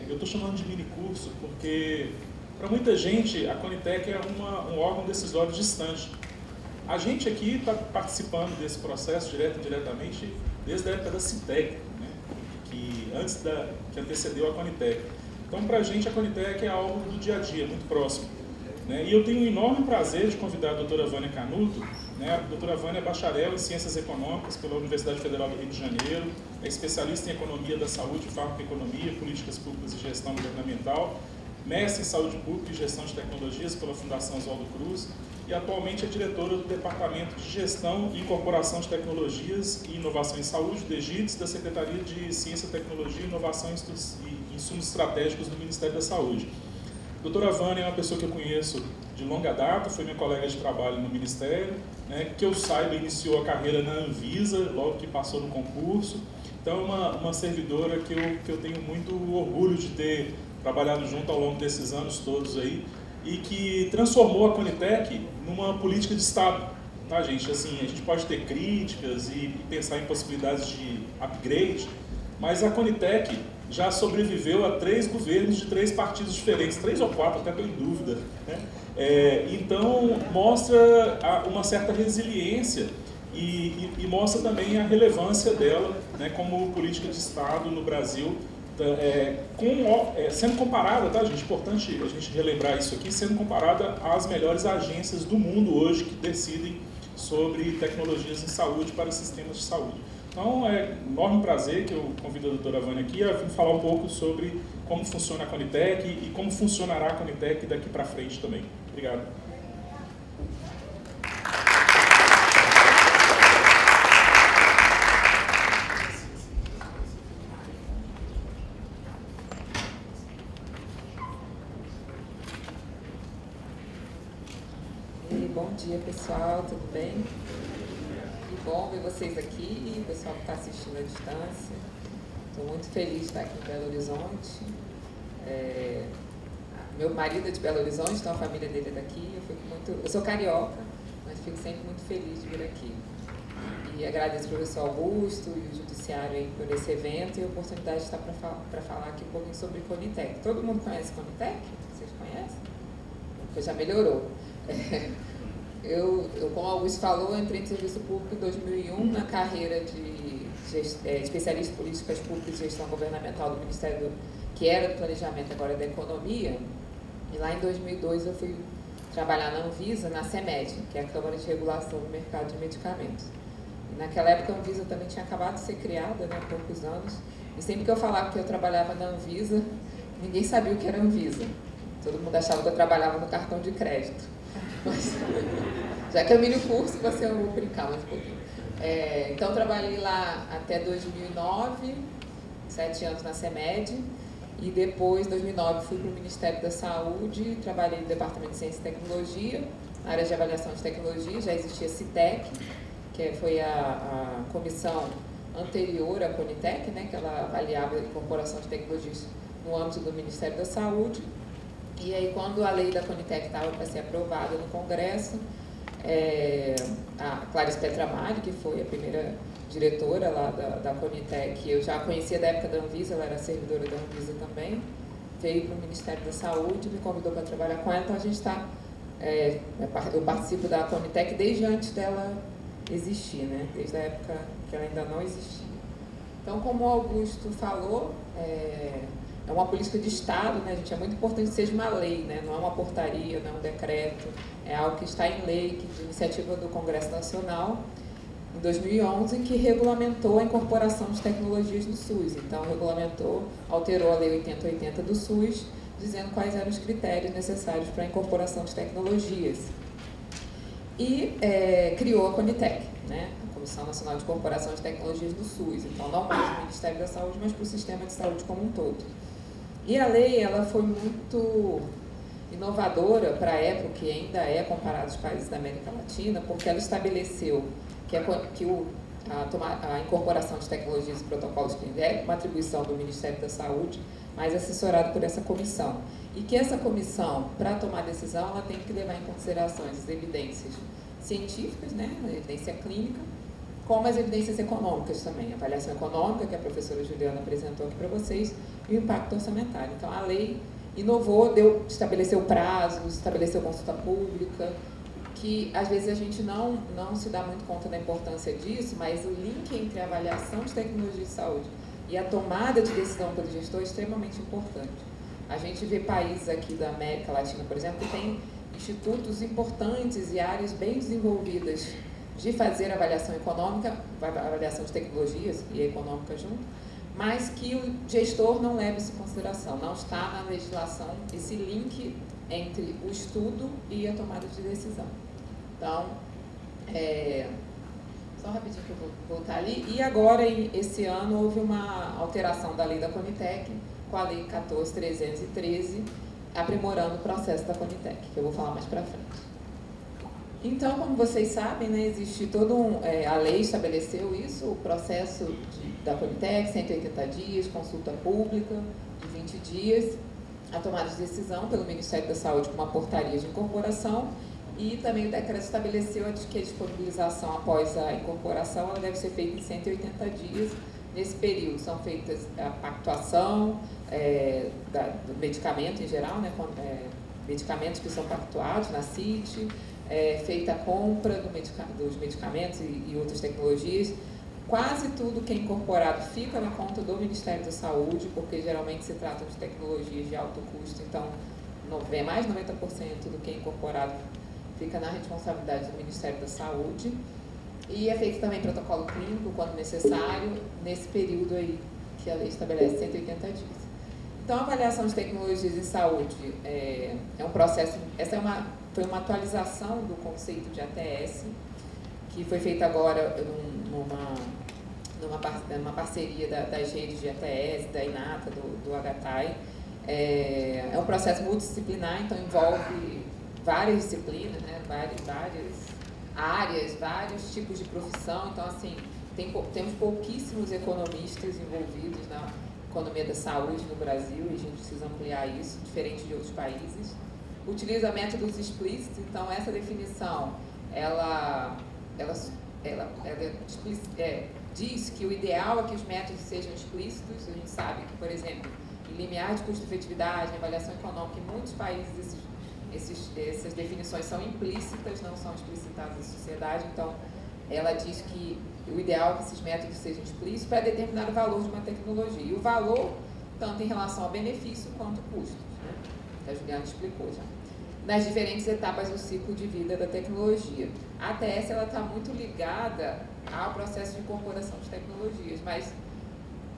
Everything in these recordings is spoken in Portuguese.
Eu estou chamando de mini curso porque, para muita gente, a Conitec é um órgão decisório distante. A gente aqui está participando desse processo direto e indiretamente desde a época da CITEC, né? que antecedeu a Conitec. Então, para a gente, a Conitec é algo do dia a dia, muito próximo. Né? E eu tenho um enorme prazer de convidar a doutora Vânia Canuto. Né? A doutora Vânia é bacharel em Ciências Econômicas pela Universidade Federal do Rio de Janeiro, é especialista em Economia da Saúde, Farmacoeconomia, Políticas Públicas e Gestão Governamental, mestre em Saúde Pública e Gestão de Tecnologias pela Fundação Oswaldo Cruz e atualmente é diretora do Departamento de Gestão e Incorporação de Tecnologias e Inovação em Saúde, DEGITS, da Secretaria de Ciência, Tecnologia, Inovação e Insumos Estratégicos do Ministério da Saúde. A doutora Vânia é uma pessoa que eu conheço de longa data, foi minha colega de trabalho no Ministério, né, que eu saiba iniciou a carreira na Anvisa, logo que passou no concurso. Então é uma servidora que eu tenho muito orgulho de ter trabalhado junto ao longo desses anos todos aí, e que transformou a Conitec numa política de Estado, tá, gente? Assim, a gente pode ter críticas e pensar em possibilidades de upgrade, mas a Conitec já sobreviveu a 3 governos de 3 partidos diferentes, 3 ou 4, até estou em dúvida, né? Então, mostra uma certa resiliência e mostra também a relevância dela, né, como política de Estado no Brasil, sendo comparada, tá, gente? Importante a gente relembrar isso aqui, sendo comparada às melhores agências do mundo hoje que decidem sobre tecnologias em saúde para sistemas de saúde. Então, é um enorme prazer que eu convido a doutora Vânia aqui a vir falar um pouco sobre como funciona a Conitec e como funcionará a Conitec daqui para frente também. Obrigado. Bom dia, pessoal, tudo bem? Que bom ver vocês aqui, o pessoal que está assistindo à distância. Estou muito feliz de estar aqui em Belo Horizonte. Meu marido é de Belo Horizonte, então a família dele é daqui. Eu sou carioca, mas fico sempre muito feliz de vir aqui. E agradeço ao professor Augusto e o Judiciário aí por esse evento e a oportunidade de estar para falar aqui um pouquinho sobre Conitec. Todo mundo conhece Conitec? Vocês conhecem? Porque já melhorou. Eu, como o Augusto falou, entrei em serviço público em 2001 na carreira de especialista em políticas públicas e gestão governamental do Ministério, que era do Planejamento, agora é da Economia. E lá em 2002 eu fui trabalhar na Anvisa, na CEMED, que é a Câmara de Regulação do Mercado de Medicamentos. E naquela época a Anvisa também tinha acabado de ser criada, né, há poucos anos. E sempre que eu falava que eu trabalhava na Anvisa, ninguém sabia o que era Anvisa. Todo mundo achava que eu trabalhava no cartão de crédito. Mas, já que é o mini curso, você eu vou brincar mais um pouquinho. Então, trabalhei lá até 2009, 7 anos na CEMED, e depois, em 2009, fui para o Ministério da Saúde, trabalhei no Departamento de Ciência e Tecnologia, na área de avaliação de tecnologia. Já existia a CITEC, que foi a comissão anterior à Conitec, né, que ela avaliava a incorporação de tecnologias no âmbito do Ministério da Saúde. E aí, quando a lei da Conitec estava para ser aprovada no Congresso, a Clarice Petramali, que foi a primeira diretora lá da Conitec, eu já conhecia da época da Anvisa, ela era servidora da Anvisa também, veio para o Ministério da Saúde, me convidou para trabalhar com ela, então a gente está... eu participo da Conitec desde antes dela existir, né? Desde a época que ela ainda não existia. Então, como o Augusto falou, é uma política de Estado, né, gente? É muito importante que seja uma lei, né? Não é uma portaria, não é um decreto, é algo que está em lei, que de iniciativa do Congresso Nacional, em 2011, que regulamentou a incorporação de tecnologias no SUS. Então, alterou a Lei 8080 do SUS, dizendo quais eram os critérios necessários para a incorporação de tecnologias. E criou a Conitec, né? A Comissão Nacional de Incorporação de Tecnologias do SUS. Então, não mais para o Ministério da Saúde, mas para o sistema de saúde como um todo. E a lei, ela foi muito inovadora para a época, que ainda é comparada aos países da América Latina, porque ela estabeleceu que a incorporação de tecnologias e protocolos clínicos é uma atribuição do Ministério da Saúde, mas assessorado por essa comissão. E que essa comissão, para tomar decisão, ela tem que levar em consideração as evidências científicas, né, a evidência clínica, como as evidências econômicas também, a avaliação econômica, que a professora Juliana apresentou aqui para vocês, e o impacto orçamentário. Então, a lei inovou, estabeleceu prazos, estabeleceu consulta pública, que às vezes a gente não se dá muito conta da importância disso, mas o link entre a avaliação de tecnologia de saúde e a tomada de decisão pelo gestor é extremamente importante. A gente vê países aqui da América Latina, por exemplo, que tem institutos importantes e áreas bem desenvolvidas de fazer avaliação econômica, avaliação de tecnologias e econômica junto, mas que o gestor não leva isso em consideração, não está na legislação esse link entre o estudo e a tomada de decisão. Então, só rapidinho que eu vou voltar ali, e agora, esse ano, houve uma alteração da lei da Conitec, com a lei 14.313, aprimorando o processo da Conitec, que eu vou falar mais para frente. Então, como vocês sabem, né, existe a lei estabeleceu isso, o processo da Conitec, 180 dias, consulta pública de 20 dias, a tomada de decisão pelo Ministério da Saúde com uma portaria de incorporação, e também o decreto estabeleceu que a disponibilização após a incorporação ela deve ser feita em 180 dias. Nesse período são feitas a pactuação do medicamento em geral, né, medicamentos que são pactuados na CIT, feita a compra dos medicamentos e outras tecnologias. Quase tudo que é incorporado fica na conta do Ministério da Saúde, porque geralmente se trata de tecnologias de alto custo, então mais de 90% do que é incorporado fica na responsabilidade do Ministério da Saúde. E é feito também protocolo clínico, quando necessário, nesse período aí que a lei estabelece, 180 dias. Então, a avaliação de tecnologias em saúde é um processo, foi uma atualização do conceito de ATS, que foi feita agora numa parceria das redes de ATS, da INATA, do HTAI. É um processo multidisciplinar, então envolve várias disciplinas, né, várias áreas, vários tipos de profissão. Então, assim, temos pouquíssimos economistas envolvidos na economia da saúde no Brasil, e a gente precisa ampliar isso, diferente de outros países. Utiliza métodos explícitos, então essa definição, ela diz que o ideal é que os métodos sejam explícitos. A gente sabe que, por exemplo, em limiar de custo-efetividade, avaliação econômica, em muitos países essas definições são implícitas, não são explicitadas na sociedade. Então, ela diz que o ideal é que esses métodos sejam explícitos para determinar o valor de uma tecnologia. E o valor, tanto em relação ao benefício quanto custos, né? A Juliana explicou já. Nas diferentes etapas do ciclo de vida da tecnologia. A ATS está muito ligada ao processo de incorporação de tecnologias, mas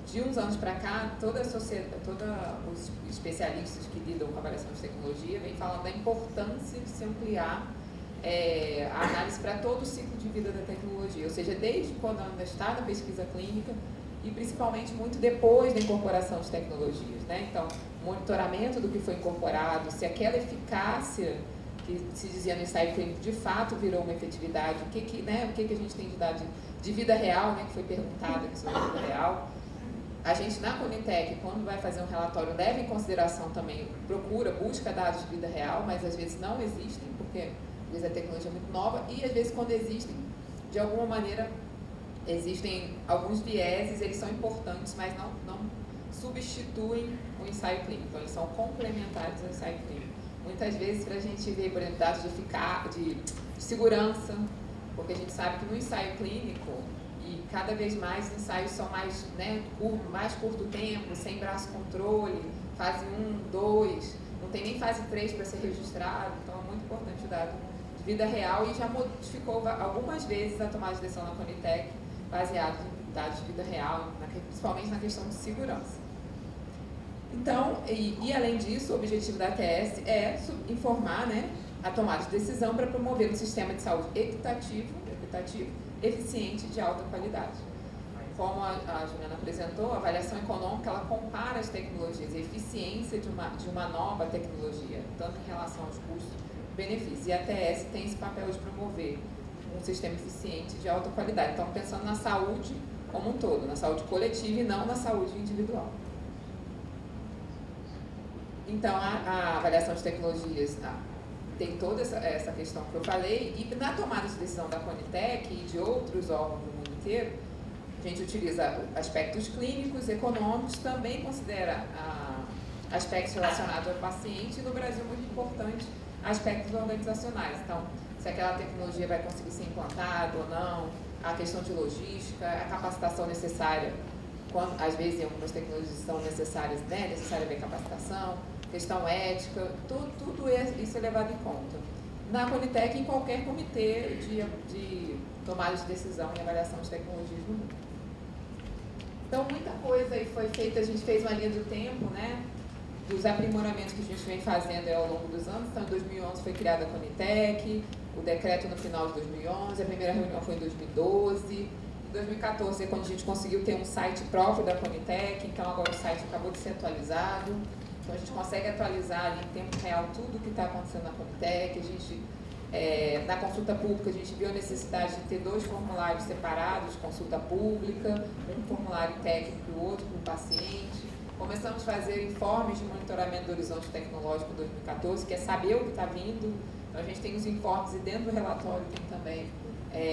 de uns anos para cá, todos os especialistas que lidam com a avaliação de tecnologia vêm falando da importância de se ampliar a análise para todo o ciclo de vida da tecnologia, ou seja, desde quando ela ainda está na pesquisa clínica e principalmente muito depois da incorporação de tecnologias, né? Então, monitoramento do que foi incorporado, se aquela eficácia que se dizia no ensaio clínico de fato virou uma efetividade, o que a gente tem de dado de vida real, né, que foi perguntado aqui sobre a vida real. A gente, na Conitec, quando vai fazer um relatório, leva em consideração também, busca dados de vida real, mas às vezes não existem, porque às vezes a tecnologia é muito nova, e às vezes quando existem, de alguma maneira, existem alguns vieses, eles são importantes, mas não substituem o ensaio clínico, então eles são complementares ao ensaio clínico. Muitas vezes, para a gente ver, por exemplo, dados de segurança, porque a gente sabe que no ensaio clínico, e cada vez mais os ensaios são mais, né, mais curto tempo, sem braço controle, fase 1, 2, não tem nem fase 3 para ser registrado, então é muito importante o dado de vida real, e já modificou algumas vezes a tomada de decisão na Conitec, baseado em dados de vida real, principalmente na questão de segurança. Então, e além disso, o objetivo da ATS é informar, né, a tomada de decisão para promover um sistema de saúde equitativo, eficiente e de alta qualidade. Como a Juliana apresentou, a avaliação econômica ela compara as tecnologias, a eficiência de uma nova tecnologia, tanto em relação aos custos e benefícios. E a ATS tem esse papel de promover um sistema eficiente de alta qualidade. Então, pensando na saúde como um todo, na saúde coletiva e não na saúde individual. Então, a avaliação de tecnologias tem toda essa questão que eu falei, e na tomada de decisão da Conitec e de outros órgãos do mundo inteiro, a gente utiliza aspectos clínicos, econômicos, também considera aspectos relacionados ao paciente, e no Brasil, muito importante, aspectos organizacionais. Então, se aquela tecnologia vai conseguir ser implantada ou não, a questão de logística, a capacitação necessária, quando, às vezes, em algumas tecnologias são necessárias, né, necessária haver capacitação, questão ética, tudo isso é levado em conta. Na Conitec, em qualquer comitê de tomada de decisão e avaliação de tecnologias no mundo. Então, muita coisa aí foi feita, a gente fez uma linha do tempo, né, dos aprimoramentos que a gente vem fazendo ao longo dos anos. Então, em 2011 foi criada a Conitec, o decreto no final de 2011, a primeira reunião foi em 2012, em 2014 é quando a gente conseguiu ter um site próprio da Conitec, então agora o site acabou de ser atualizado, então a gente consegue atualizar ali em tempo real tudo o que está acontecendo na Conitec. A gente, na consulta pública, a gente viu a necessidade de ter 2 formulários separados de consulta pública, um formulário técnico e o outro para o paciente. Começamos a fazer informes de monitoramento do horizonte tecnológico em 2014, que é saber o que está vindo. Então, a gente tem os informes e dentro do relatório tem também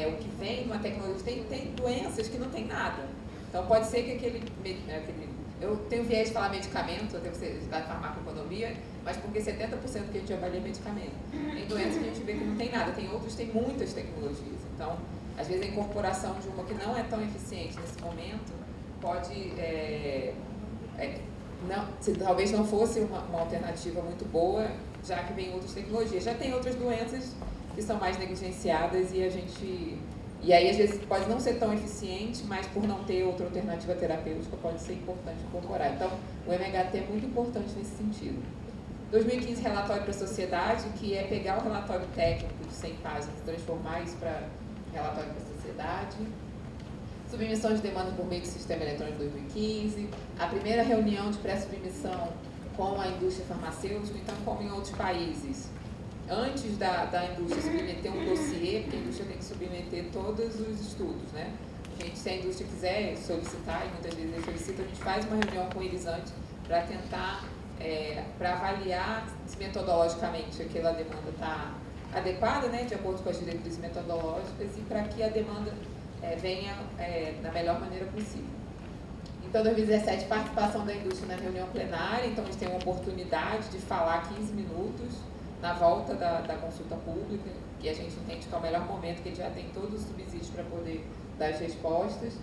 o que vem de uma tecnologia. Tem doenças que não tem nada. Então, pode ser que eu tenho viés de falar medicamento, até você da farmacoeconomia, mas porque 70% que a gente avalia é medicamento. Tem doenças que a gente vê que não tem nada, tem outros que tem muitas tecnologias. Então, às vezes a incorporação de uma que não é tão eficiente nesse momento pode... talvez não fosse uma alternativa muito boa, já que vem outras tecnologias. Já tem outras doenças que são mais negligenciadas e aí às vezes pode não ser tão eficiente, mas por não ter outra alternativa terapêutica pode ser importante incorporar. Então, o MHT é muito importante nesse sentido. 2015, relatório para a sociedade, que é pegar o relatório técnico de 100 páginas e transformar isso para relatório para a sociedade. Submissão de demanda por meio do sistema eletrônico 2015, a primeira reunião de pré-submissão com a indústria farmacêutica, então como em outros países, antes da indústria submeter um dossiê, porque a indústria tem que submeter todos os estudos, né? Se a indústria quiser solicitar, e muitas vezes eles solicitam, a gente faz uma reunião com eles antes para tentar, para avaliar se metodologicamente aquela demanda está adequada, né, de acordo com as diretrizes metodológicas, e para que a demanda venha da melhor maneira possível. Então, 2017, participação da indústria na reunião plenária. Então, a gente tem uma oportunidade de falar 15 minutos na volta da consulta pública, que a gente entende que é o melhor momento, que a gente já tem todos os subsídios para poder dar as respostas.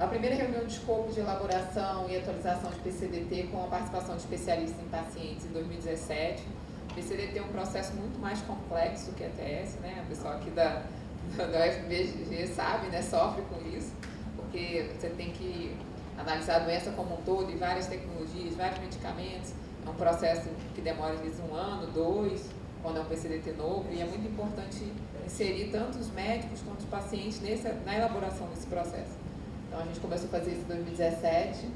A primeira reunião de escopo de elaboração e atualização de PCDT com a participação de especialistas em pacientes em 2017. O PCDT é um processo muito mais complexo que a TS, né? A pessoa aqui da UFMG sabe, né? Sofre com isso, porque você tem que analisar a doença como um todo e várias tecnologias, vários medicamentos. É um processo que demora às vezes 1 ano, 2, quando é um PCDT novo, e é muito importante inserir tanto os médicos quanto os pacientes na elaboração desse processo. Então, a gente começou a fazer isso em 2017,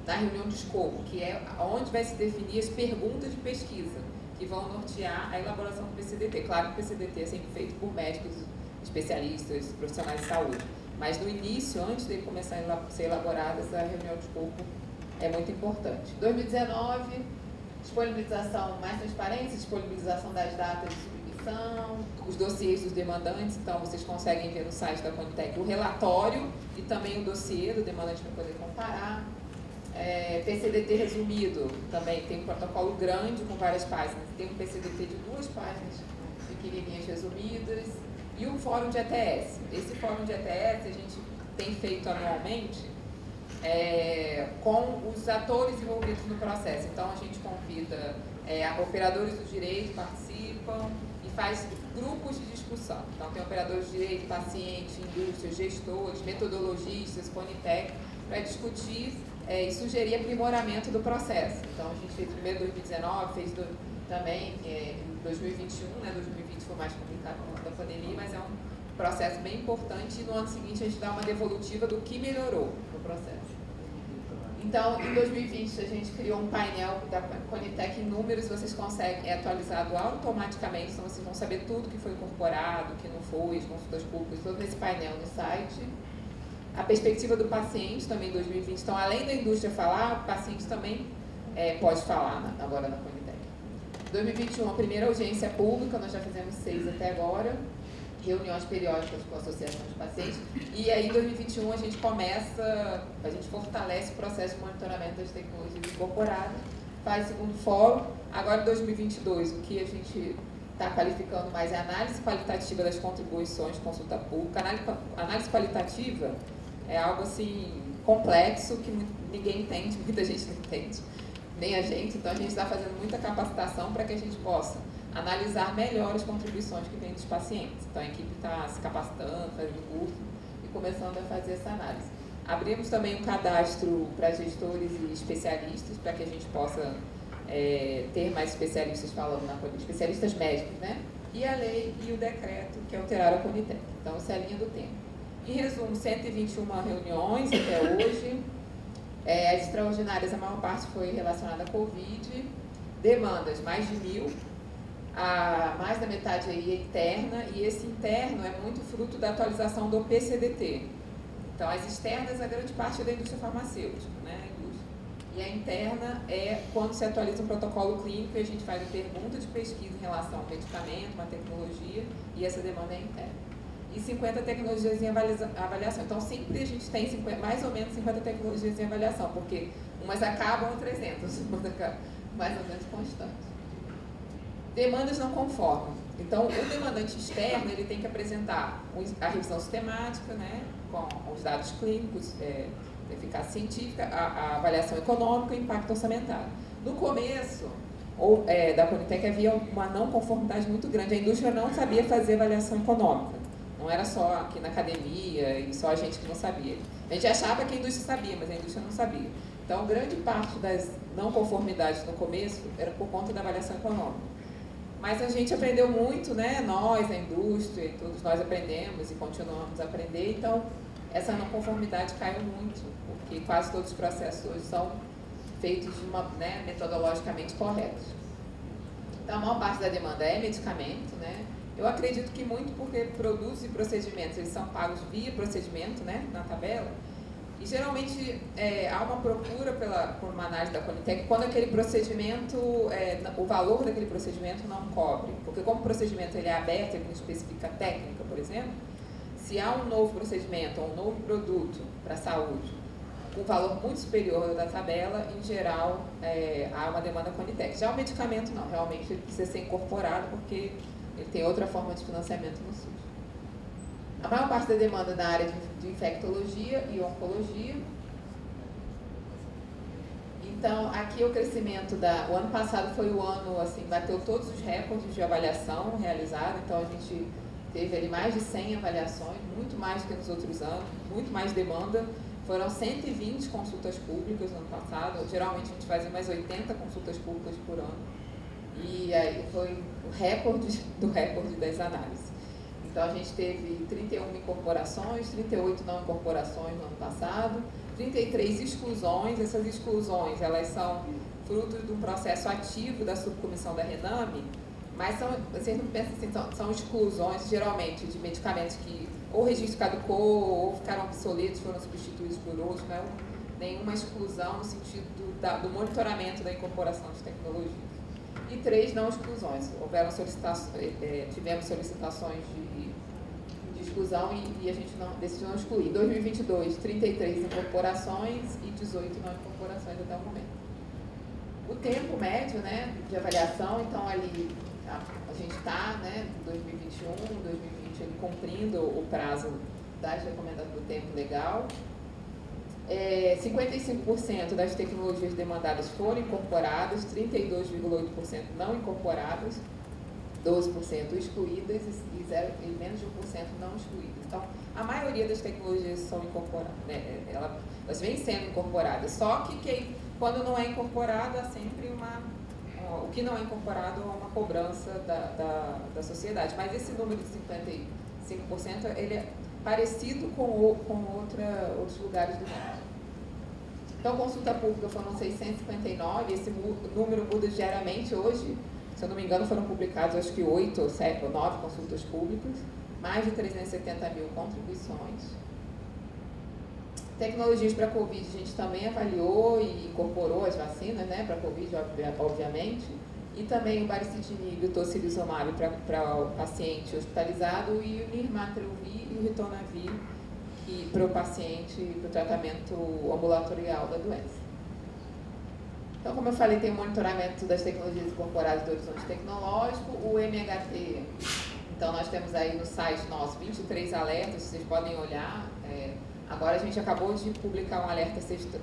na reunião de escopo, que é onde vai se definir as perguntas de pesquisa, que vão nortear a elaboração do PCDT. Claro que o PCDT é sempre feito por médicos, especialistas, profissionais de saúde, mas no início, antes dele começar a ser elaborada, essa reunião de escopo é muito importante. 2019, disponibilização, mais transparência, disponibilização das datas de submissão, os dossiês dos demandantes. Então, vocês conseguem ver no site da Conitec o relatório e também o dossiê do demandante para poder comparar. PCDT resumido, também tem um protocolo grande com várias páginas. Tem um PCDT de 2 páginas pequenininhas resumidas e um fórum de ETS. Esse fórum de ETS a gente tem feito anualmente com os atores envolvidos no processo. Então, a gente convida operadores do direito, participam e faz grupos de discussão. Então, tem operadores de direito, paciente, indústria, gestores, metodologistas, Conitec, para discutir e sugerir aprimoramento do processo. Então, a gente fez primeiro em 2019, fez também em 2021, né? 2020 foi mais complicado por conta da pandemia, mas é um processo bem importante, e no ano seguinte a gente dá uma devolutiva do que melhorou no processo. Então, em 2020, a gente criou um painel da Conitec em números, vocês conseguem, é atualizado automaticamente, então vocês vão saber tudo que foi incorporado, que não foi, as consultas públicas, todo esse painel no site. A perspectiva do paciente também em 2020, então além da indústria falar, o paciente também pode falar agora na Conitec. 2021, a primeira audiência pública, nós já fizemos 6 até agora. reuniões periódicas com a Associação de Pacientes, e aí em 2021 a gente fortalece o processo de monitoramento das tecnologias incorporadas, faz segundo fórum. Agora em 2022, o que a gente está qualificando mais é a análise qualitativa das contribuições de consulta pública. Análise qualitativa é algo assim complexo que ninguém entende, muita gente não entende, nem a gente, então a gente está fazendo muita capacitação para que a gente possa analisar melhor as contribuições que vêm dos pacientes. Então a equipe está se capacitando, fazendo curso e começando a fazer essa análise. Abrimos também um cadastro para gestores e especialistas, para que a gente possa ter mais especialistas falando especialistas médicos, né? E a lei e o decreto que alteraram a Conitec. Então essa é a linha do tempo. Em resumo, 121 reuniões até hoje. As extraordinárias, a maior parte foi relacionada à Covid. Demandas, mais de 1.000. Mais da metade aí é interna, e esse interno é muito fruto da atualização do PCDT. Então, as externas, a grande parte é da indústria farmacêutica, né? E a interna é quando se atualiza um protocolo clínico e a gente faz uma pergunta de pesquisa em relação ao medicamento, uma tecnologia, e essa demanda é interna. E 50 tecnologias em avaliação. Então, sempre a gente tem mais ou menos 50 tecnologias em avaliação, porque umas acabam, outras entram, mais ou menos constante. Demandas não conformam. Então, o demandante externo ele tem que apresentar a revisão sistemática, né, com os dados clínicos, eficácia científica, a avaliação econômica e o impacto orçamentário. No começo da Conitec havia uma não conformidade muito grande. A indústria não sabia fazer avaliação econômica. Não era só aqui na academia e só a gente que não sabia. A gente achava que a indústria sabia, mas a indústria não sabia. Então, grande parte das não conformidades no começo era por conta da avaliação econômica. Mas a gente aprendeu muito, né? Nós, a indústria, todos nós aprendemos e continuamos a aprender. Então, essa não conformidade caiu muito, porque quase todos os processos hoje são feitos metodologicamente corretos. Então, a maior parte da demanda é medicamento, né? Eu acredito que muito porque produtos e procedimentos, eles são pagos via procedimento, né? Na tabela. E geralmente há uma procura por uma análise da Conitec quando aquele procedimento, o valor daquele procedimento não cobre. Porque como o procedimento ele é aberto, ele não especifica técnica, por exemplo, se há um novo procedimento ou um novo produto para a saúde com valor muito superior ao da tabela, em geral há uma demanda Conitec. Já o medicamento não, realmente ele precisa ser incorporado porque ele tem outra forma de financiamento no SUS. A maior parte da demanda na área de infectologia e oncologia. Então, aqui o crescimento o ano passado foi o ano, assim, bateu todos os recordes de avaliação realizada, então a gente teve ali mais de 100 avaliações, muito mais do que nos outros anos, muito mais demanda. Foram 120 consultas públicas no ano passado, geralmente a gente fazia mais 80 consultas públicas por ano, e aí foi o recorde do recorde das análises. Então, a gente teve 31 incorporações, 38 não incorporações no ano passado, 33 exclusões. Essas exclusões, elas são fruto de um processo ativo da subcomissão da Rename, mas vocês não pensam assim, são exclusões, geralmente, de medicamentos que ou o registro caducou, ou ficaram obsoletos, foram substituídos por outros, não é nenhuma exclusão no sentido do monitoramento da incorporação de tecnologias. E 3 não exclusões. Tivemos solicitações de exclusão e a gente decidiu não excluir. Em 2022, 33 incorporações e 18 não incorporações até o momento. O tempo médio, né, de avaliação, então ali a gente está, né, em 2021, 2020, ele cumprindo o prazo das recomendações do tempo legal. 55% das tecnologias demandadas foram incorporadas, 32,8% não incorporadas, 12% excluídas e menos de 1% não excluídas. Então, a maioria das tecnologias são incorporadas, né? Elas vêm sendo incorporadas, só que quando não é incorporado, há sempre o que não é incorporado é uma cobrança da sociedade. Mas esse número de 55% ele é parecido com outros lugares do mundo. Então, consulta pública foram 659, esse número muda diariamente hoje. Se eu não me engano, foram publicados acho que 8 ou 7 ou 9 consultas públicas, mais de 370 mil contribuições. Tecnologias para Covid, a gente também avaliou e incorporou as vacinas, né, para Covid, obviamente. e também o baricitinib e o tocilizumab para o paciente hospitalizado, e o nirmatrelvir e o ritonavir para o paciente, para o tratamento ambulatorial da doença. Então, como eu falei, tem o monitoramento das tecnologias incorporadas do horizonte tecnológico, o MHT. Então, nós temos aí no site nosso 23 alertas, vocês podem olhar. Agora, a gente acabou de publicar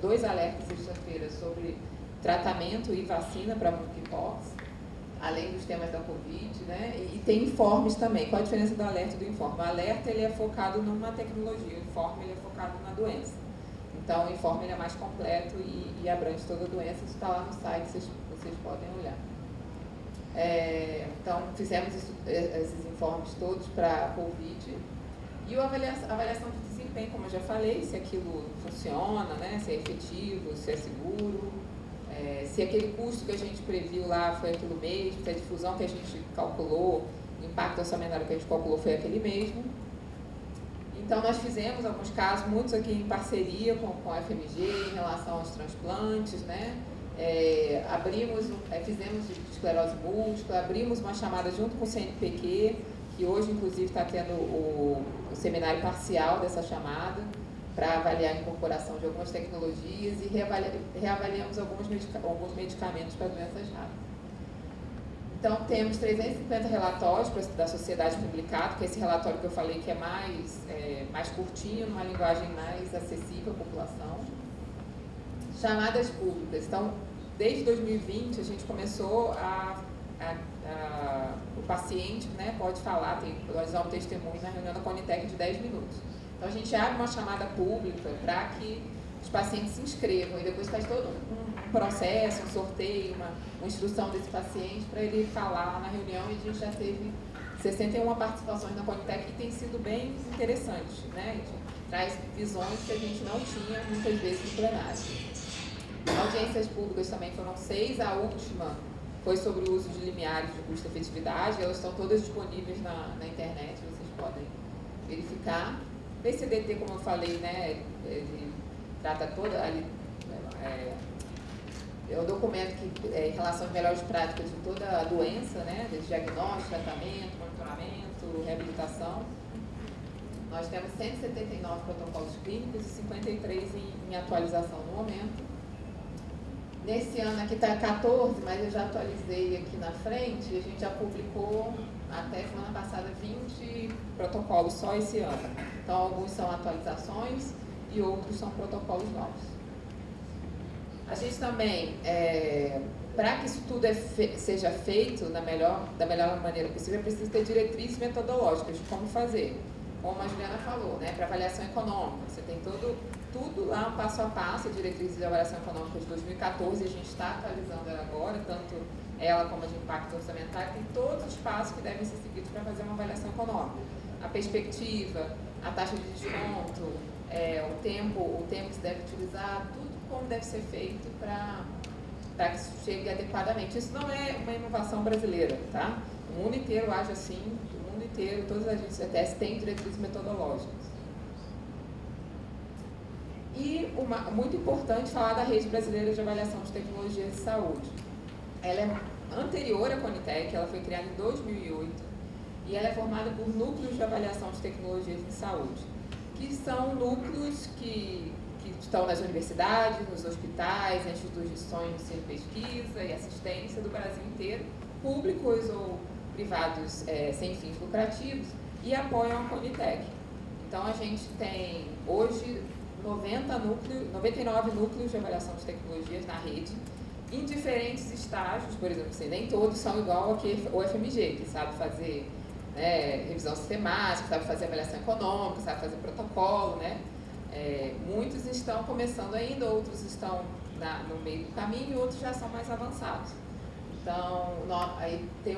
dois alertas sexta-feira sobre tratamento e vacina para monkeypox, além dos temas da Covid, né? E tem informes também. Qual a diferença do alerta e do informe? O alerta ele é focado numa tecnologia, o informe ele é focado na doença. Então, o informe ele é mais completo e abrange toda a doença. Isso está lá no site, vocês podem olhar. Então, fizemos esses informes todos para a Covid. E a avaliação de desempenho, como eu já falei, se aquilo funciona, né? Se é efetivo, se é seguro, se aquele custo que a gente previu lá foi aquilo mesmo, se a difusão que a gente calculou, o impacto orçamentário que a gente calculou foi aquele mesmo. Então, nós fizemos alguns casos, muitos aqui em parceria com a FMG, em relação aos transplantes, né? Fizemos de esclerose múltipla, abrimos uma chamada junto com o CNPq, que hoje, inclusive, está tendo o seminário parcial dessa chamada, para avaliar a incorporação de algumas tecnologias, e reavaliamos alguns medicamentos para doenças raras. Então, temos 350 relatórios da sociedade publicados, que é esse relatório que eu falei que é mais curtinho, numa linguagem mais acessível à população. Chamadas públicas. Então, desde 2020, a gente começou o paciente, né, pode falar, nós damos testemunho na reunião da Conitec de 10 minutos. Então, a gente abre uma chamada pública para que os pacientes se inscrevam, e depois faz todo um processo, um sorteio, uma instrução desse paciente para ele falar na reunião, e a gente já teve 61 participações na Conitec, e tem sido bem interessante, né? A gente traz visões que a gente não tinha muitas vezes no plenário. Audiências públicas também foram 6, a última foi sobre o uso de limiares de custo-efetividade, elas estão todas disponíveis na internet, vocês podem verificar. O PCDT, como eu falei, né, ele trata toda, é um documento que em relação às melhores práticas de toda a doença, né, de diagnóstico, tratamento, monitoramento, reabilitação. Nós temos 179 protocolos clínicos e 53 em atualização no momento. Nesse ano aqui está 14, mas eu já atualizei aqui na frente, a gente já publicou até semana passada 20 protocolos só esse ano. Então, alguns são atualizações e outros são protocolos novos. A gente também, para que isso tudo seja feito da melhor maneira possível, precisa ter diretrizes metodológicas de como fazer. Como a Juliana falou, né, para avaliação econômica, você tem tudo lá, um passo a passo, a diretriz de avaliação econômica de 2014, a gente está atualizando ela agora, tanto ela como a de impacto orçamentário, tem todos os passos que devem ser seguidos para fazer uma avaliação econômica. A perspectiva, a taxa de desconto, o tempo que se deve utilizar, tudo como deve ser feito para que isso chegue adequadamente. Isso não é uma inovação brasileira, tá? O mundo inteiro age assim, o mundo inteiro, todas as agências ETS têm diretrizes metodológicas. E muito importante falar da Rede Brasileira de Avaliação de Tecnologias de Saúde. Ela é anterior à Conitec, ela foi criada em 2008 e ela é formada por núcleos de avaliação de tecnologias em saúde, que são núcleos que estão nas universidades, nos hospitais, nas instituições de ensino, pesquisa e assistência do Brasil inteiro, públicos ou privados sem fins lucrativos, e apoiam a Conitec. Então, a gente tem hoje 99 núcleos de avaliação de tecnologias na rede, em diferentes estágios, por exemplo, assim, nem todos são igual ao FMG, que sabe fazer revisão sistemática, sabe fazer avaliação econômica, sabe fazer protocolo, né? Muitos estão começando ainda, outros estão no meio do caminho e outros já são mais avançados. Então, aí tem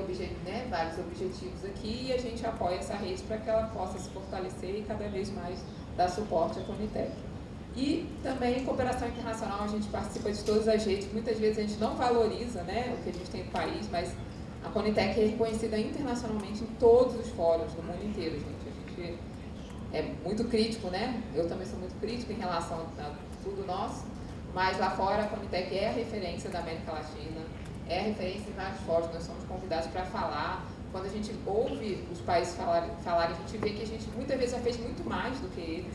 vários objetivos aqui e a gente apoia essa rede para que ela possa se fortalecer e cada vez mais dar suporte à Conitec. E também em cooperação internacional a gente participa de todas as redes, muitas vezes a gente não valoriza, né, o que a gente tem no país, mas a Conitec é reconhecida internacionalmente em todos os fóruns do mundo inteiro, gente. A gente é muito crítico, né? Eu também sou muito crítica em relação a tudo nosso, mas lá fora a Conitec é a referência da América Latina, é referência em vários fóruns, nós somos convidados para falar. Quando a gente ouve os países falarem, a gente vê que a gente muitas vezes já fez muito mais do que eles.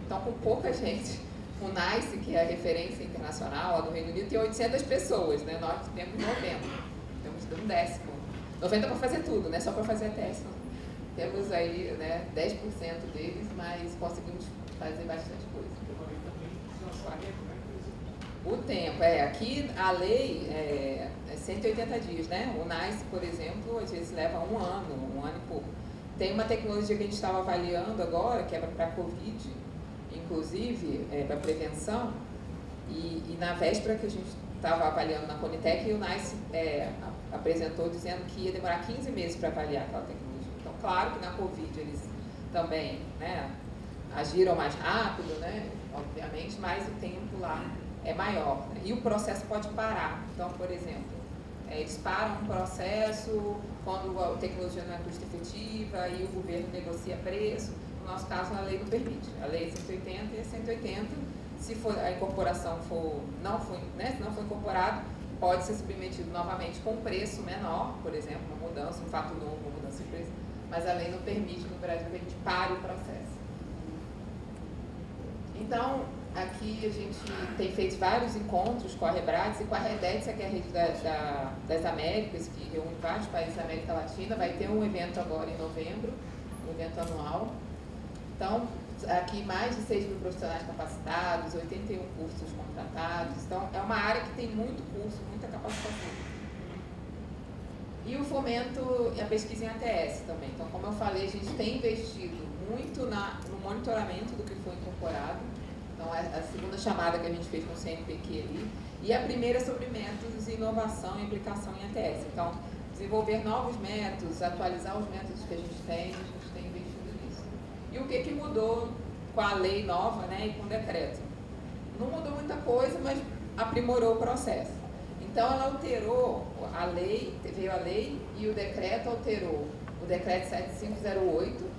Então, com pouca gente, o NICE, que é a referência internacional lá do Reino Unido, tem 800 pessoas, né? Nós temos 90, temos um décimo. 90 para fazer tudo, né? Só para fazer a teste. Temos aí, né, 10% deles, mas conseguimos fazer bastante coisa. O tempo, aqui a lei é 180 dias, né? O NICE, por exemplo, às vezes leva um ano e pouco. Tem uma tecnologia que a gente estava avaliando agora, que é para a Covid, inclusive, para prevenção, e na véspera que a gente estava avaliando na Conitec, o NICE apresentou dizendo que ia demorar 15 meses para avaliar aquela tecnologia. Então, claro que na Covid eles também, né, agiram mais rápido, né, obviamente, mas o tempo lá é maior, né? E o processo pode parar. Então, por exemplo, eles param um processo quando a tecnologia não é custo efetiva e o governo negocia preço. No nosso caso, a lei não permite. A lei é 180 e é 180. Se for, a incorporação não foi incorporado, pode ser submetido novamente com preço menor, por exemplo, uma mudança, um fato novo, uma mudança de preço. Mas a lei não permite no Brasil que a gente pare o processo. Então, aqui a gente tem feito vários encontros com a Rebrades e com a Redex, que é a rede das Américas, que reúne vários países da América Latina. Vai ter um evento agora em novembro, um evento anual. Então, aqui mais de 6 mil profissionais capacitados, 81 cursos contratados. Então, é uma área que tem muito curso, muita capacitação. E o fomento e a pesquisa em ATS também. Então, como eu falei, a gente tem investido muito no monitoramento do que foi incorporado. Então, a segunda chamada que a gente fez com o CNPq ali. E a primeira sobre métodos, inovação e aplicação em ATS. Então, desenvolver novos métodos, atualizar os métodos que a gente tem investido nisso. E o que mudou com a lei nova, né, e com o decreto? Não mudou muita coisa, mas aprimorou o processo. Então, ela alterou a lei, veio a lei e o decreto alterou o decreto 7508.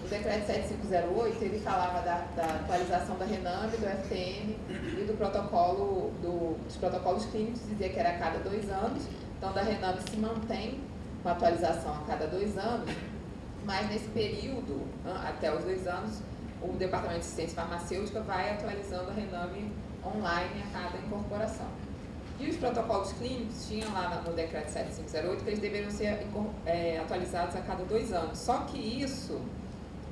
O decreto 7508, ele falava da atualização da RENAME, do FTM e do protocolo, dos protocolos clínicos, dizia que era a cada 2 anos. Então, da RENAME se mantém uma atualização a cada 2 anos, mas nesse período, até os 2 anos, o Departamento de Ciência Farmacêutica vai atualizando a RENAME online a cada incorporação. E os protocolos clínicos tinham lá no decreto 7508 que eles deveriam ser atualizados a cada 2 anos. Só que isso,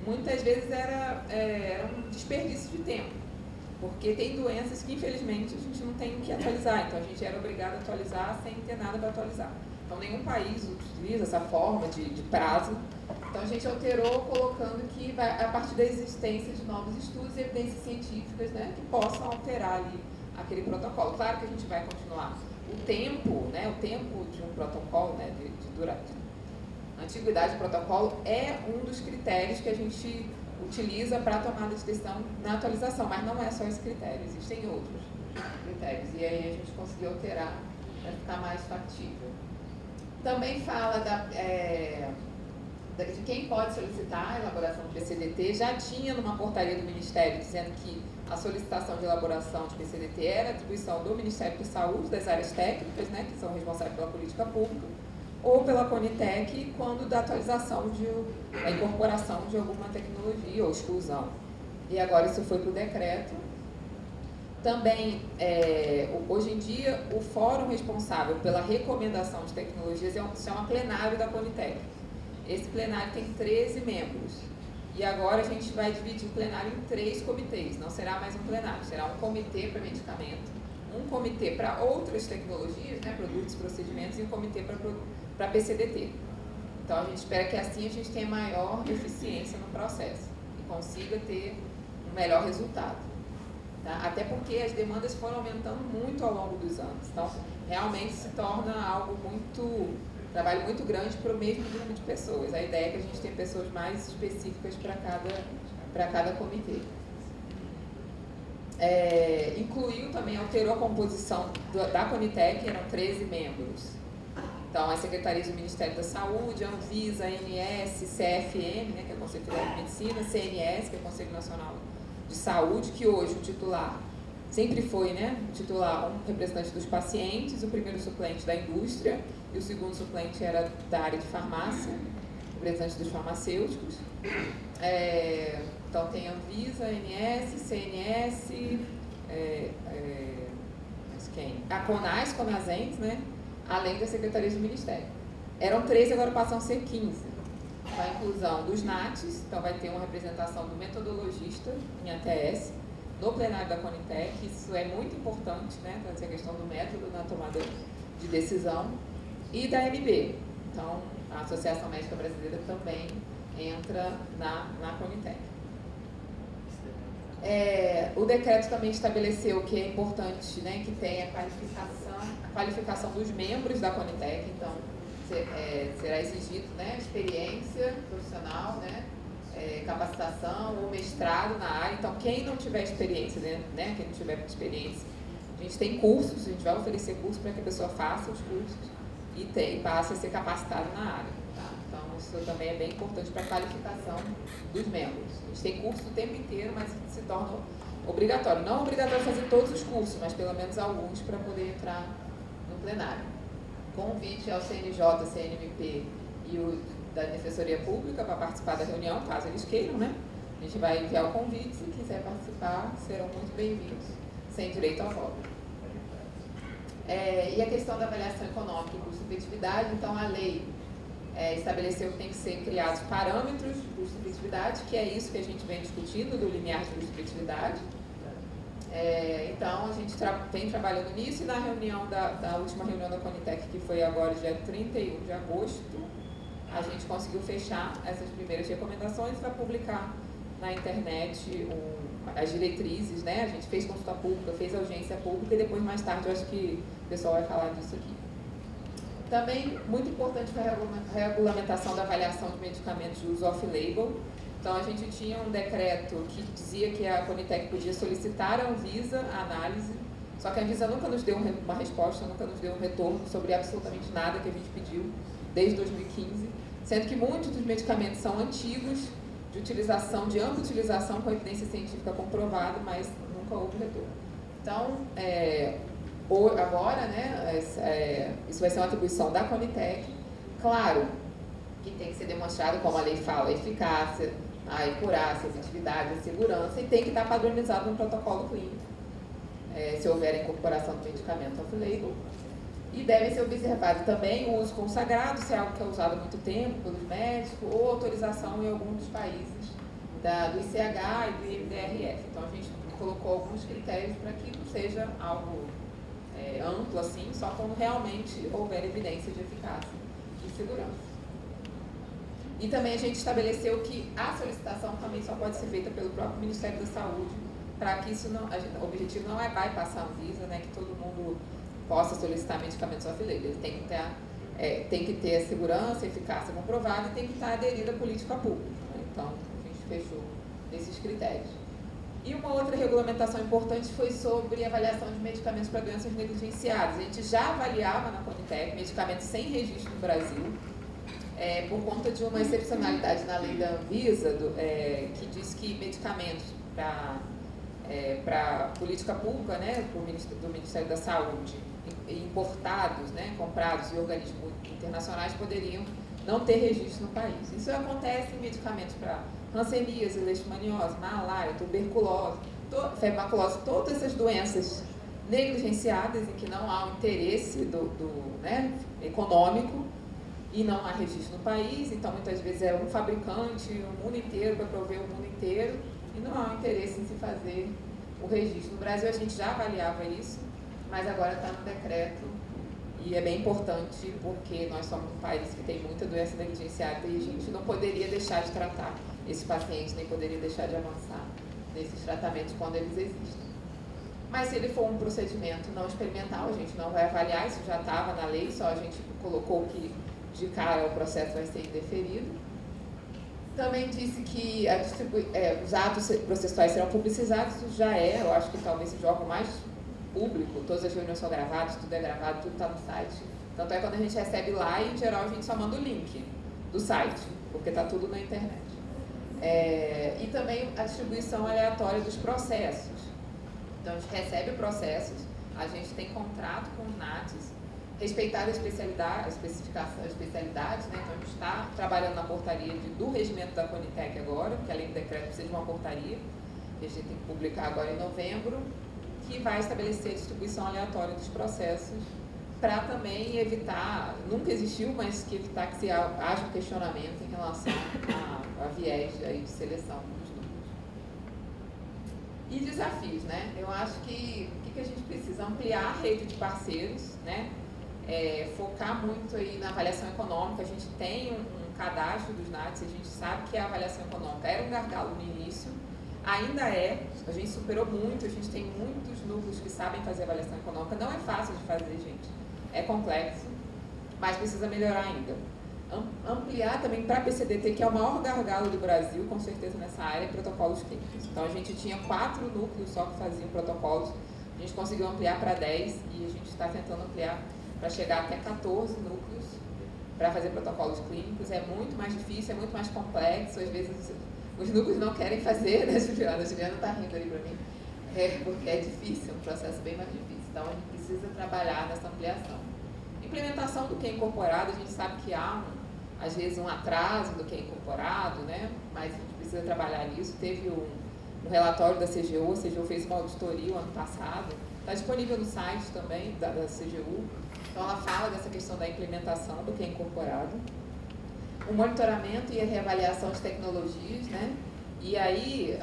muitas vezes, era um desperdício de tempo, porque tem doenças que, infelizmente, a gente não tem que atualizar. Então, a gente era obrigado a atualizar sem ter nada para atualizar. Então, nenhum país utiliza essa forma de prazo. Então, a gente alterou colocando que, a partir da existência de novos estudos e evidências científicas, né, que possam alterar ali aquele protocolo. Claro que a gente vai continuar. O tempo de um protocolo, né, a antiguidade do protocolo é um dos critérios que a gente utiliza para a tomada de decisão na atualização, mas não é só esse critério, existem outros critérios. E aí a gente conseguiu alterar para ficar mais factível. Também fala de quem pode solicitar a elaboração do PCDT. Já tinha numa portaria do Ministério dizendo que a solicitação de elaboração de PCDT era atribuição do Ministério da Saúde, das áreas técnicas, né, que são responsáveis pela política pública, ou pela Conitec, quando da atualização da incorporação de alguma tecnologia ou exclusão. E agora isso foi para o decreto. Também, hoje em dia, o fórum responsável pela recomendação de tecnologias se chama plenário da Conitec. Esse plenário tem 13 membros. E agora a gente vai dividir o plenário em 3 comitês. Não será mais um plenário, será um comitê para medicamento, um comitê para outras tecnologias, né, produtos, procedimentos, e um comitê para PCDT. Então, a gente espera que assim a gente tenha maior eficiência no processo e consiga ter um melhor resultado. Tá? Até porque as demandas foram aumentando muito ao longo dos anos. Então, realmente se torna algo trabalho muito grande para o mesmo número de pessoas. A ideia é que a gente tenha pessoas mais específicas para cada comitê. Incluiu também, alterou a composição da Conitec, eram 13 membros. Então, as secretarias do Ministério da Saúde, Anvisa, ANS, CFM, né, que é o Conselho Federal de Medicina, CNS, que é o Conselho Nacional de Saúde, que hoje o titular sempre foi, né, titular um representante dos pacientes, o primeiro suplente da indústria e o segundo suplente era da área de farmácia, representante dos farmacêuticos. Então tem a Anvisa, ANS, CNS, a CONAS, CONASENS, né, além das secretarias do Ministério. Eram 13, agora passam a ser 15. Com a inclusão dos NATs, então vai ter uma representação do metodologista em ATS, no plenário da Conitec. Isso é muito importante, né, trazer a questão do método na tomada de decisão, e da MB. Então, a Associação Médica Brasileira também entra na Conitec. O decreto também estabeleceu que é importante, né, que tenha a qualificação dos membros da Conitec. Então, será exigido, né, experiência profissional, né, capacitação ou mestrado na área. Então, quem não tiver experiência, né, quem não tiver experiência, a gente tem cursos, a gente vai oferecer cursos para que a pessoa faça os cursos e passe a ser capacitado na área. Tá? Então, isso também é bem importante para a qualificação dos membros. A gente tem curso o tempo inteiro, mas se torna obrigatório. Não obrigatório fazer todos os cursos, mas pelo menos alguns para poder entrar no plenário. Convite ao CNJ, CNMP e o da Defensoria Pública para participar da reunião, caso eles queiram, né? A gente vai enviar o convite, se quiser participar, serão muito bem-vindos, sem direito ao voto. E a questão da avaliação econômica e custo-efetividade, então a lei estabeleceu que tem que ser criados parâmetros de custo-efetividade, que é isso que a gente vem discutindo, do limiar de custo-efetividade. Então, a gente vem trabalhando nisso, e na reunião da última reunião da Conitec, que foi agora dia 31 de agosto, a gente conseguiu fechar essas primeiras recomendações para publicar na internet as diretrizes, né? A gente fez consulta pública, fez audiência pública e depois, mais tarde, eu acho que o pessoal vai falar disso aqui. Também, muito importante foi a regulamentação da avaliação de medicamentos de uso off-label. Então, a gente tinha um decreto que dizia que a Conitec podia solicitar à Anvisa a análise, só que a Anvisa nunca nos deu uma resposta, nunca nos deu um retorno sobre absolutamente nada que a gente pediu desde 2015, sendo que muitos dos medicamentos são antigos, de ampla utilização com evidência científica comprovada, mas nunca houve retorno. Então, agora, né, isso vai ser uma atribuição da Conitec. Claro que tem que ser demonstrado, como a lei fala, a eficácia, a acurácia, a efetividade, a segurança, e tem que estar padronizado no protocolo clínico, se houver incorporação do medicamento off-label. E deve ser observado também o uso consagrado, se é algo que é usado há muito tempo pelos médicos, ou autorização em algum dos países do ICH e do IMDRF. Então, a gente colocou alguns critérios para que não seja algo amplo assim, só quando realmente houver evidência de eficácia e segurança. E também a gente estabeleceu que a solicitação também só pode ser feita pelo próprio Ministério da Saúde, para que isso não, o objetivo não é bypassar a Anvisa, né, que todo mundo possa solicitar medicamentos off-label. Ele tem que ter a segurança, a eficácia comprovada e tem que estar aderido à política pública. Né? Então, a gente fechou esses critérios. E uma outra regulamentação importante foi sobre avaliação de medicamentos para doenças negligenciadas. A gente já avaliava na Conitec medicamentos sem registro no Brasil, por conta de uma excepcionalidade na lei da Anvisa, que diz que medicamentos para política pública, né, do Ministério da Saúde, importados, né, comprados em organismos internacionais, poderiam não ter registro no país. Isso acontece em medicamentos para hanseníase, leishmaniose, malária, tuberculose, febromaculose, todas essas doenças negligenciadas em que não há um interesse econômico e não há registro no país. Então, muitas vezes é um fabricante, o mundo inteiro, para prover o mundo inteiro, e não há um interesse em se fazer o registro. No Brasil, a gente já avaliava isso, mas agora está no decreto, e é bem importante porque nós somos um país que tem muita doença negligenciada e a gente não poderia deixar de tratar esses pacientes, nem poderia deixar de avançar nesses tratamentos quando eles existem. Mas se ele for um procedimento não experimental, a gente não vai avaliar, isso já estava na lei, só a gente colocou que de cara o processo vai ser indeferido. Também disse que os atos processuais serão publicizados, isso já eu acho que talvez seja algo mais público, todas as reuniões são gravadas, tudo é gravado, tudo está no site. Tanto é quando a gente recebe lá, e em geral a gente só manda o link do site, porque está tudo na internet. E também a distribuição aleatória dos processos. Então, a gente recebe processos, a gente tem contrato com os NATs, respeitar a especialidades, né? Então, a gente está trabalhando na portaria do regimento da Conitec agora, que além do decreto precisa de uma portaria, que a gente tem que publicar agora em novembro, que vai estabelecer a distribuição aleatória dos processos para também evitar, nunca existiu, mas que evitar que haja um questionamento em relação a viés aí de seleção dos núcleos. E desafios, né? Eu acho que o que a gente precisa? Ampliar a rede de parceiros, né? Focar muito aí na avaliação econômica. A gente tem um cadastro dos NATs, a gente sabe que a avaliação econômica era um gargalo no início, ainda a gente superou muito, a gente tem muitos núcleos que sabem fazer avaliação econômica, não é fácil de fazer, gente, é complexo, mas precisa melhorar ainda. Ampliar também para a PCDT, que é o maior gargalo do Brasil, com certeza nessa área, protocolos clínicos. Então a gente tinha 4 núcleos só que faziam protocolos, a gente conseguiu ampliar para 10 e a gente está tentando ampliar para chegar até 14 núcleos para fazer protocolos clínicos. É muito mais difícil, é muito mais complexo, às vezes os núcleos não querem fazer, né, Juliana? A Juliana está rindo ali para mim, porque é difícil, é um processo bem mais difícil. Então, a gente precisa trabalhar nessa ampliação. Implementação do que é incorporado, a gente sabe que há, às vezes, um atraso do que é incorporado, né? Mas a gente precisa trabalhar nisso. Teve um relatório da CGU, a CGU fez uma auditoria o ano passado, está disponível no site também da CGU. Então, ela fala dessa questão da implementação do que é incorporado. O monitoramento e a reavaliação de tecnologias, né? E aí,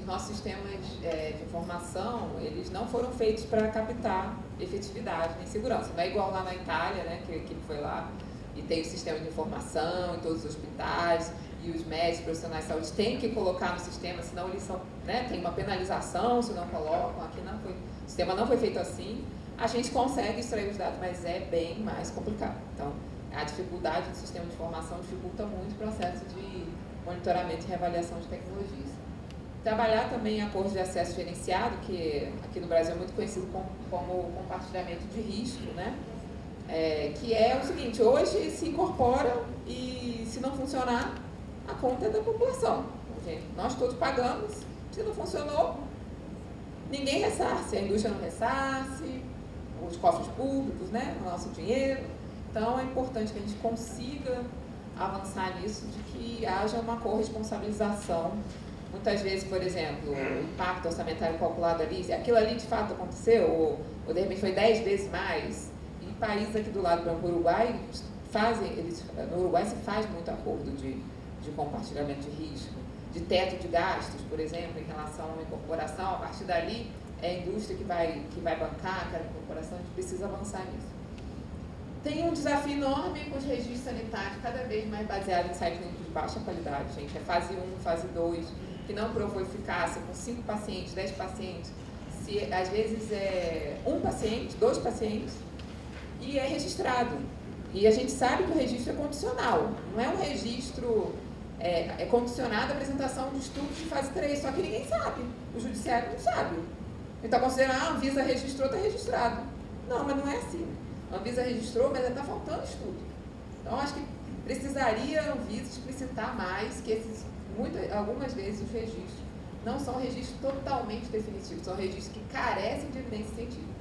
nossos sistemas de informação, eles não foram feitos para captar efetividade nem segurança. Não é igual lá na Itália, né? Que ele foi lá e tem o sistema de informação em todos os hospitais, e os médicos, profissionais de saúde têm que colocar no sistema, senão eles são, né? Tem uma penalização se não colocam. Aqui não foi, o sistema não foi feito assim. A gente consegue extrair os dados, mas é bem mais complicado. Então, a dificuldade do sistema de informação dificulta muito o processo de monitoramento e reavaliação de tecnologias. Trabalhar também acordos de acesso gerenciado, que aqui no Brasil é muito conhecido como compartilhamento de risco, né? Que é o seguinte, hoje se incorpora e se não funcionar, a conta é da população. Gente, nós todos pagamos, se não funcionou, ninguém ressarce, a indústria não ressarce, os cofres públicos, né? O nosso dinheiro. Então, é importante que a gente consiga avançar nisso, de que haja uma corresponsabilização. Muitas vezes, por exemplo, o impacto orçamentário calculado ali, aquilo ali de fato aconteceu, ou de repente foi 10 vezes mais. Em países aqui do lado, por exemplo, o Uruguai, no Uruguai se faz muito acordo de compartilhamento de risco, de teto de gastos, por exemplo, em relação a uma incorporação. A partir dali, é a indústria que vai bancar aquela incorporação, a gente precisa avançar nisso. Tem um desafio enorme com os registros sanitários, cada vez mais baseado em ensaios clínicos de baixa qualidade, gente. É fase 1, fase 2, que não provou eficácia com 5 pacientes, 10 pacientes. Às vezes é 1 paciente, 2 pacientes, e é registrado. E a gente sabe que o registro é condicional, não é um registro, é condicionado à apresentação de estudos de fase 3, só que ninguém sabe, o judiciário não sabe. Ele está considerando, a Anvisa registrou, está registrado. Não, mas não é assim. A Anvisa registrou, mas ainda está faltando estudo. Então, acho que precisaria a Anvisa explicitar mais que algumas vezes os registros não são registros totalmente definitivos, são registros que carecem de evidência científica.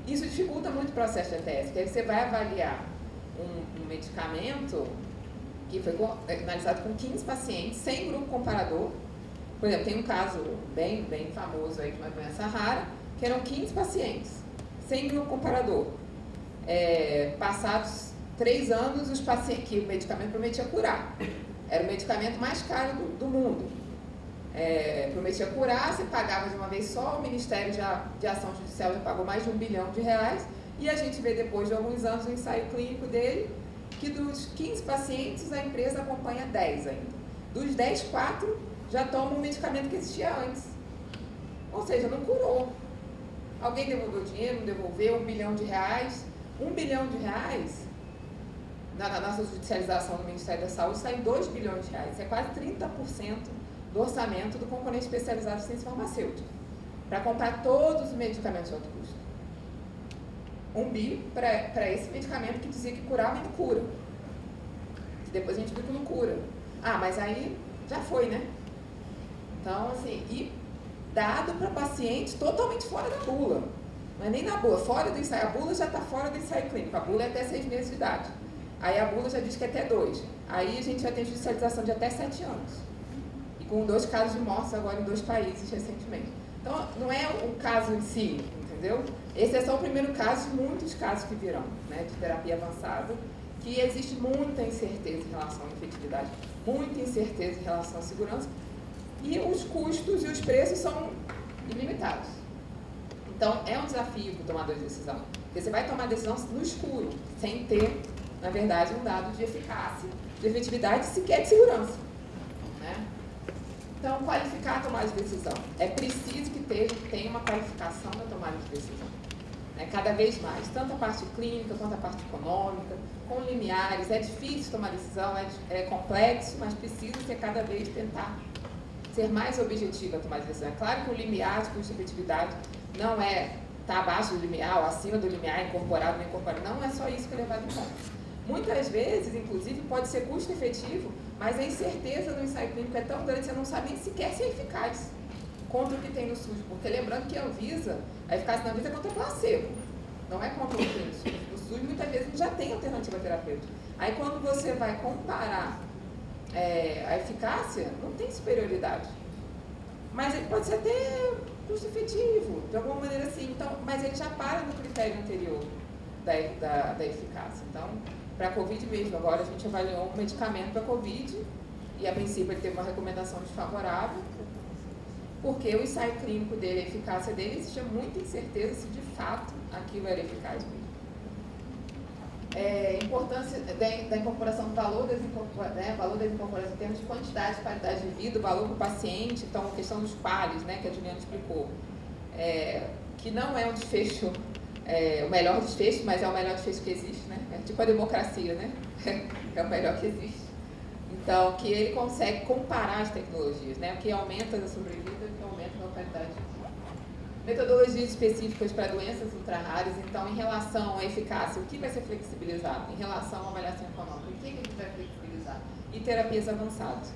Isso dificulta muito o processo de ETS, porque aí você vai avaliar um medicamento que foi analisado com 15 pacientes, sem grupo comparador. Por exemplo, tem um caso bem famoso aí de uma doença rara, que eram 15 pacientes, sem grupo comparador. Passados 3 anos, os pacientes, que o medicamento prometia curar. Era o medicamento mais caro do mundo. Prometia curar, você pagava de uma vez só, o Ministério de Ação Judicial já pagou mais de R$1 bilhão, e a gente vê depois de alguns anos o ensaio clínico dele, que dos 15 pacientes a empresa acompanha 10 ainda. Dos 10, 4 já tomam um medicamento que existia antes. Ou seja, não curou. Alguém devolveu o dinheiro, não devolveu, R$1 bilhão. R$1 bilhão, na nossa judicialização do Ministério da Saúde, sai R$2 bilhões. Isso é quase 30% do orçamento do componente especializado de ciência farmacêutica, para comprar todos os medicamentos de alto custo. R$1 bilhão para esse medicamento que dizia que curava e não cura. Depois a gente viu que não cura. Mas aí já foi, né? Então, assim, e dado para pacientes totalmente fora da bula. Não é nem na bula, fora do ensaio. A bula já está fora do ensaio clínico. A bula é até 6 meses de idade. Aí a bula já diz que é até 2. Aí a gente já tem judicialização de até 7 anos. E com 2 casos de mortes agora em 2 países recentemente. Então, não é um caso em si, entendeu? Esse é só o primeiro caso de muitos casos que virão, né, de terapia avançada, que existe muita incerteza em relação à efetividade, muita incerteza em relação à segurança, e os custos e os preços são ilimitados. Então, é um desafio para o tomador de decisão, porque você vai tomar decisão no escuro, sem ter, na verdade, um dado de eficácia, de efetividade e sequer de segurança. Né? Então, qualificar a tomada de decisão. É preciso que tenha uma qualificação na tomada de decisão. Né? Cada vez mais, tanto a parte clínica quanto a parte econômica, com limiares. É difícil tomar decisão, é complexo, mas precisa ser cada vez tentar ser mais objetivo a tomar decisão. É claro que o limiar de custo-efetividade não é estar abaixo do limiar ou acima do limiar, incorporado ou não incorporado. Não é só isso que é levado em conta. Muitas vezes, inclusive, pode ser custo efetivo, mas a incerteza no ensaio clínico é tão grande que você não sabe nem sequer se é eficaz contra o que tem no SUS. Porque lembrando que a eficácia na Anvisa é contra placebo, não é contra o que tem no SUS. No SUS, muitas vezes, já tem alternativa terapêutica. Aí, quando você vai comparar a eficácia, não tem superioridade. Mas ele pode ser até custo efetivo, de alguma maneira assim. Então, mas ele já para no critério anterior da eficácia. Então, para a Covid mesmo, agora a gente avaliou um medicamento para a Covid e a princípio ele teve uma recomendação desfavorável, porque o ensaio clínico dele, a eficácia dele, existia muita incerteza se de fato aquilo era eficaz mesmo. Importância da incorporação do valor das incorporações em termos de quantidade, qualidade de vida, o valor para o paciente, então a questão dos pares, né, que a Juliana explicou, que não é um desfecho, o melhor desfecho, mas é o melhor desfecho que existe, né? É tipo a democracia, né? É o melhor que existe. Então, que ele consegue comparar as tecnologias, né? O que aumenta a sobrevida, o que aumenta a qualidade de vida. Metodologias específicas para doenças ultra-raras, então, em relação à eficácia, o que vai ser flexibilizado? Em relação à avaliação econômica, o que a gente vai flexibilizar? E terapias avançadas.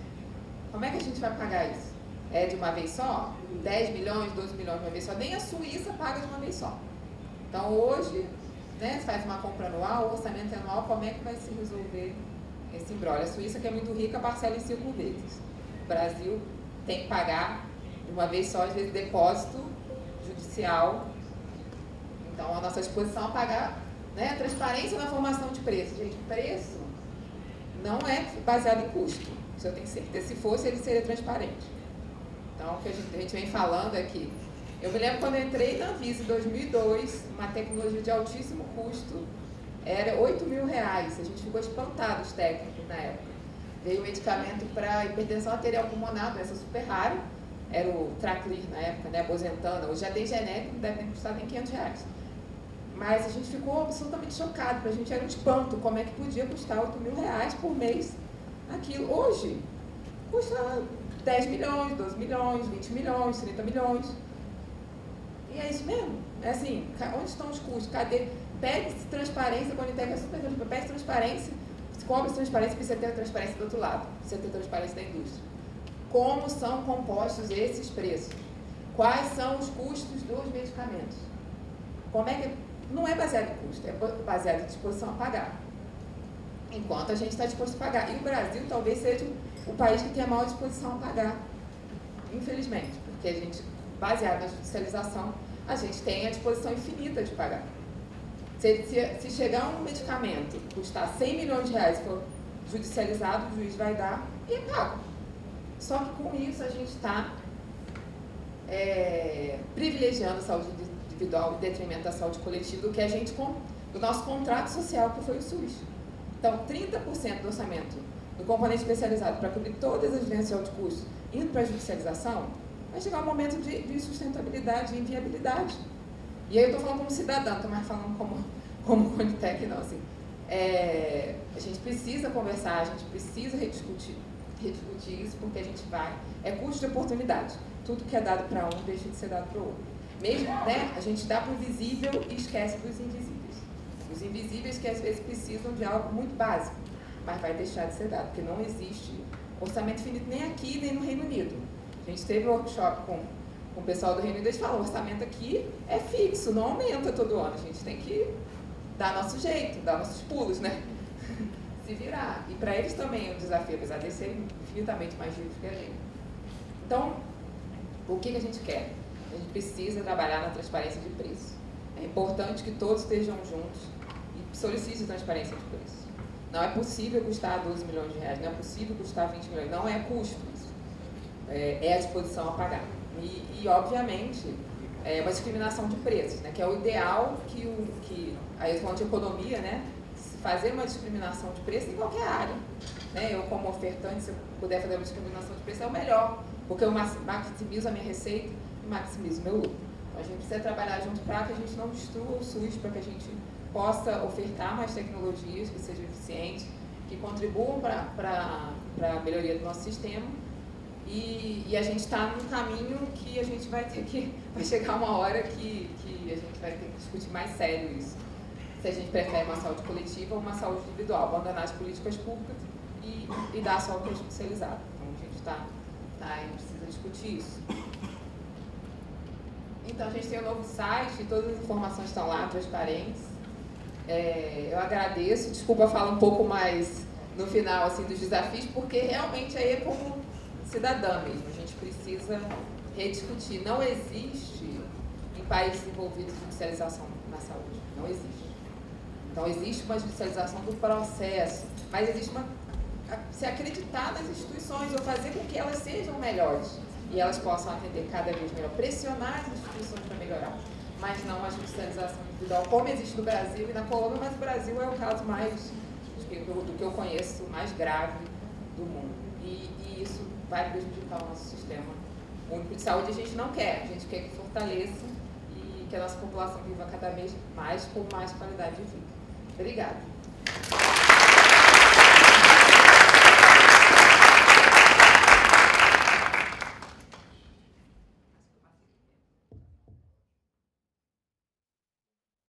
Como é que a gente vai pagar isso? É de uma vez só? 10 milhões, 12 milhões de uma vez só? Nem a Suíça paga de uma vez só. Então, hoje, né, se faz uma compra anual, o orçamento anual, como é que vai se resolver esse imbróglio? A Suíça, que é muito rica, parcela em 5 vezes. O Brasil tem que pagar de uma vez só, às vezes, depósito judicial. Então, a nossa disposição a pagar, né, transparência na formação de preço. Gente, preço não é baseado em custo. Isso eu tenho certeza. Se fosse, ele seria transparente. Então, o que a gente vem falando é que eu me lembro quando eu entrei na Anvisa em 2002, uma tecnologia de altíssimo custo, era R$8.000. A gente ficou espantado, os técnicos, na época. Veio um medicamento para hipertensão arterial pulmonar, doença super rara, era o Traclir na época, né, Bozentana. Hoje já tem genérico, não deve ter custado nem R$500. Mas a gente ficou absolutamente chocado, para a gente era um espanto, como é que podia custar R$8.000 por mês aquilo. Hoje, custa 10 milhões, 12 milhões, 20 milhões, 30 milhões. E é isso mesmo. É assim, onde estão os custos? Cadê? Pede transparência, quando tem que é super pede transparência, cobra transparência, precisa ter transparência do outro lado, precisa ter transparência da indústria. Como são compostos esses preços? Quais são os custos dos medicamentos? Como é que... Não é baseado em custo, é baseado em disposição a pagar. Enquanto a gente está disposto a pagar. E o Brasil talvez seja o país que tem a maior disposição a pagar. Infelizmente, porque a gente, baseado na judicialização, a gente tem a disposição infinita de pagar. Se chegar um medicamento custar R$100 milhões e for judicializado, o juiz vai dar e é pago. Só que com isso a gente está privilegiando a saúde individual em detrimento da saúde coletiva do nosso contrato social, que foi o SUS. Então, 30% do orçamento do componente especializado para cobrir todas as doenças de alto custo indo para a judicialização, vai chegar um momento de sustentabilidade e inviabilidade. E aí eu estou falando como cidadã, não estou mais falando como Conitec, não. Assim, a gente precisa conversar, a gente precisa rediscutir isso, porque a gente vai... É custo de oportunidade. Tudo que é dado para um deixa de ser dado para o outro. Mesmo, né, a gente dá para o visível e esquece dos invisíveis. Os invisíveis que às vezes precisam de algo muito básico, mas vai deixar de ser dado, porque não existe orçamento finito nem aqui, nem no Reino Unido. A gente teve um workshop com com o pessoal do Reino Unido, eles falam, o orçamento aqui é fixo, não aumenta todo ano, a gente tem que dar nosso jeito, dar nossos pulos, né? Se virar. E para eles também é um desafio, apesar de serem infinitamente mais ricos que a gente. Então, o que a gente quer? A gente precisa trabalhar na transparência de preço. É importante que todos estejam juntos e solicitem transparência de preço. Não é possível custar 12 milhões de reais, não é possível custar 20 milhões, não é custo isso. É a disposição a pagar. E obviamente, é uma discriminação de preços, né? Que é o ideal aí eu estou falando de economia, né? Fazer uma discriminação de preço em qualquer área. Né? Eu, como ofertante, se eu puder fazer uma discriminação de preço, é o melhor, porque eu maximizo a minha receita e maximizo o meu lucro. Então, a gente precisa trabalhar junto para que a gente não destrua o SUS, para que a gente possa ofertar mais tecnologias que sejam eficientes, que contribuam para a melhoria do nosso sistema. E a gente está num caminho que a gente vai chegar uma hora que a gente vai ter que discutir mais sério isso. Se a gente prefere uma saúde coletiva ou uma saúde individual, abandonar as políticas públicas e dar só o que é judicializado. Então a gente precisa discutir isso. Então a gente tem um novo site, todas as informações estão lá, transparentes. Eu agradeço, desculpa falar um pouco mais no final assim, dos desafios, porque realmente aí é como cidadã mesmo, a gente precisa rediscutir. Não existe em países desenvolvidos judicialização na saúde, não existe. Então existe uma judicialização do processo, mas existe se acreditar nas instituições ou fazer com que elas sejam melhores e elas possam atender cada vez melhor, pressionar as instituições para melhorar, mas não a judicialização individual, como existe no Brasil e na Colômbia, mas o Brasil é o caso mais, do que eu conheço, mais grave do mundo. E isso vai prejudicar o nosso sistema único de saúde. A gente não quer, a gente quer que fortaleça e que a nossa população viva cada vez mais com mais qualidade de vida. Obrigada.